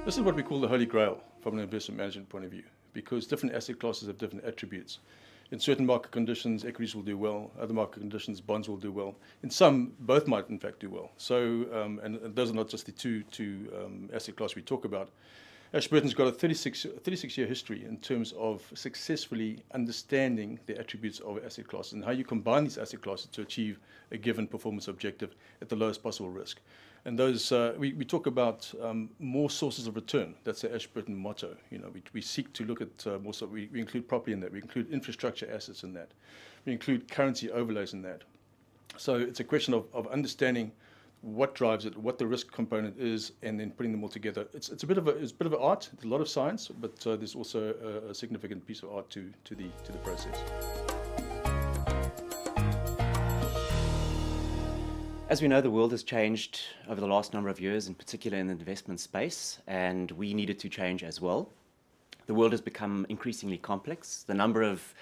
This is what we call the holy grail from an investment management point of view, because different asset classes have different attributes. In certain market conditions, equities will do well. Other market conditions, bonds will do well. In some, both might in fact do well. So, and those are not just the two asset classes we talk about. Ashburton's got a 36-year history in terms of successfully understanding the attributes of asset classes and how you combine these asset classes to achieve a given performance objective at the lowest possible risk. And those, we talk about more sources of return. That's the Ashburton motto. You know, we seek to look at more. So we include property in that. We include infrastructure assets in that. We include currency overlays in that. So it's a question of understanding what drives it, what the risk component is, and then putting them all together. It's a bit of an art. There's a lot of science, but there's also a significant piece of art to the process. As we know, the world has changed over the last number of years, in particular in the investment space, and we needed to change as well. The world has become increasingly complex. The number of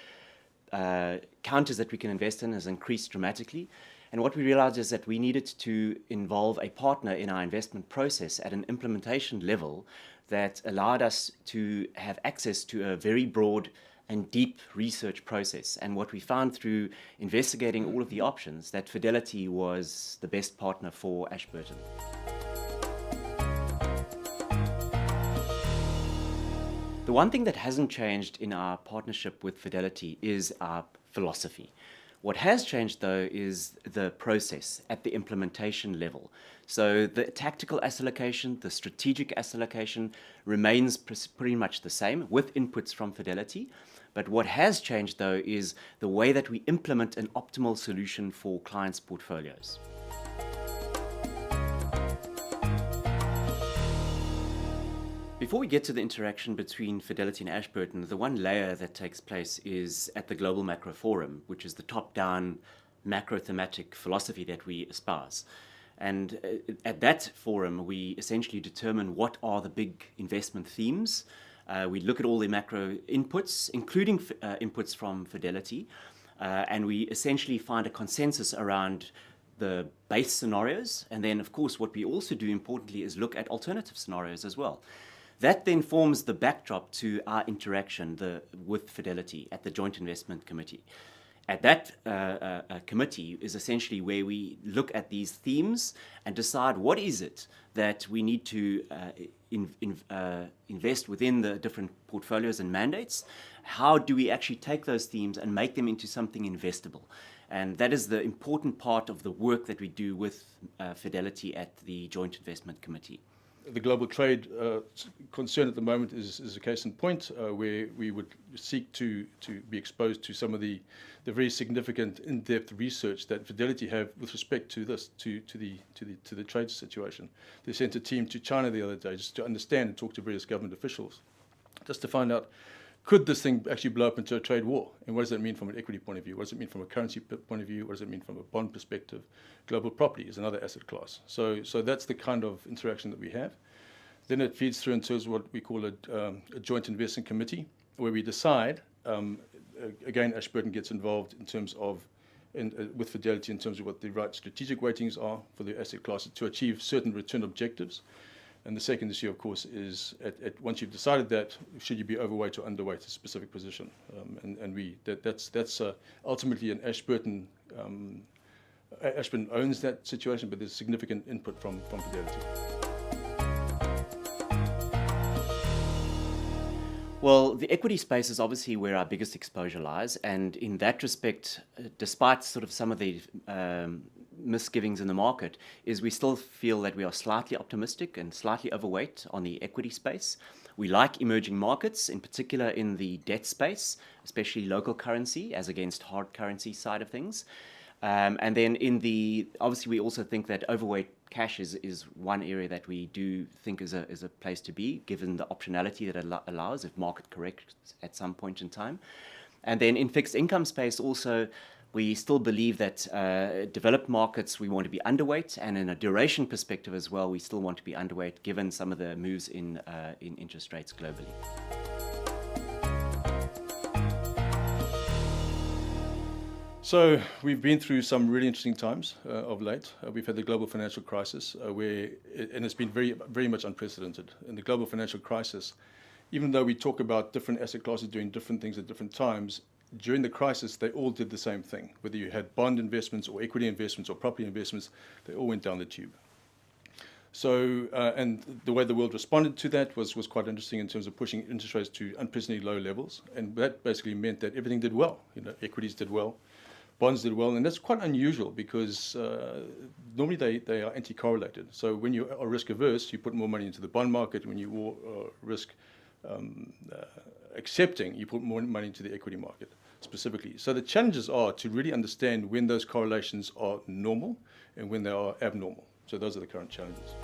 counters that we can invest in has increased dramatically. And what we realized is that we needed to involve a partner in our investment process at an implementation level that allowed us to have access to a very broad and deep research process. And what we found through investigating all of the options, that Fidelity was the best partner for Ashburton. The one thing that hasn't changed in our partnership with Fidelity is our philosophy. What has changed, though, is the process at the implementation level. So the tactical asset allocation, the strategic asset allocation remains pretty much the same with inputs from Fidelity. But what has changed, though, is the way that we implement an optimal solution for clients' portfolios. Before we get to the interaction between Fidelity and Ashburton, the one layer that takes place is at the Global Macro Forum, which is the top-down macro-thematic philosophy that we espouse. And at that forum, we essentially determine what are the big investment themes. We look at all the macro inputs, including inputs from Fidelity, and we essentially find a consensus around the base scenarios. And then, of course, what we also do importantly is look at alternative scenarios as well. That then forms the backdrop to our interaction with Fidelity at the Joint Investment Committee. At that committee is essentially where we look at these themes and decide what is it that we need to invest within the different portfolios and mandates. How do we actually take those themes and make them into something investable? And that is the important part of the work that we do with Fidelity at the Joint Investment Committee. The global trade concern at the moment is a case in point where we would seek to be exposed to some of the very significant in-depth research that Fidelity have with respect to this to the trade situation. They sent a team to China the other day just to understand and talk to various government officials, just to find out, could this thing actually blow up into a trade war? And what does that mean from an equity point of view? What does it mean from a currency point of view? What does it mean from a bond perspective? Global property is another asset class. So that's the kind of interaction that we have. Then it feeds through into what we call a joint investment committee, where we decide, again, Ashburton gets involved in terms of, with Fidelity in terms of what the right strategic weightings are for the asset classes to achieve certain return objectives. And the second issue, of course, is once you've decided that, should you be overweight or underweight a specific position? That's ultimately an Ashburton. Ashburton owns that situation, but there's significant input from Fidelity. Well, the equity space is obviously where our biggest exposure lies, and in that respect, despite sort of some of the misgivings in the market, is we still feel that we are slightly optimistic and slightly overweight on the equity space. We like emerging markets, in particular in the debt space, especially local currency as against hard currency side of things. And then obviously we also think that overweight cash is one area that we do think is a place to be, given the optionality that it allows if market corrects at some point in time. And then in fixed income space also, we still believe that developed markets, we want to be underweight, and in a duration perspective as well, we still want to be underweight given some of the moves in interest rates globally. So we've been through some really interesting times of late. We've had the global financial crisis, and it's been very, very much unprecedented. In the global financial crisis, even though we talk about different asset classes doing different things at different times, during the crisis, they all did the same thing. Whether you had bond investments or equity investments or property investments, they all went down the tube. So, and the way the world responded to that was quite interesting in terms of pushing interest rates to unprecedentedly low levels. And that basically meant that everything did well. Equities did well, bonds did well, and that's quite unusual because normally they are anti-correlated. So when you are risk averse, you put more money into the bond market. When you are risk accepting, you put more money into the equity market specifically. So the challenges are to really understand when those correlations are normal and when they are abnormal. So those are the current challenges.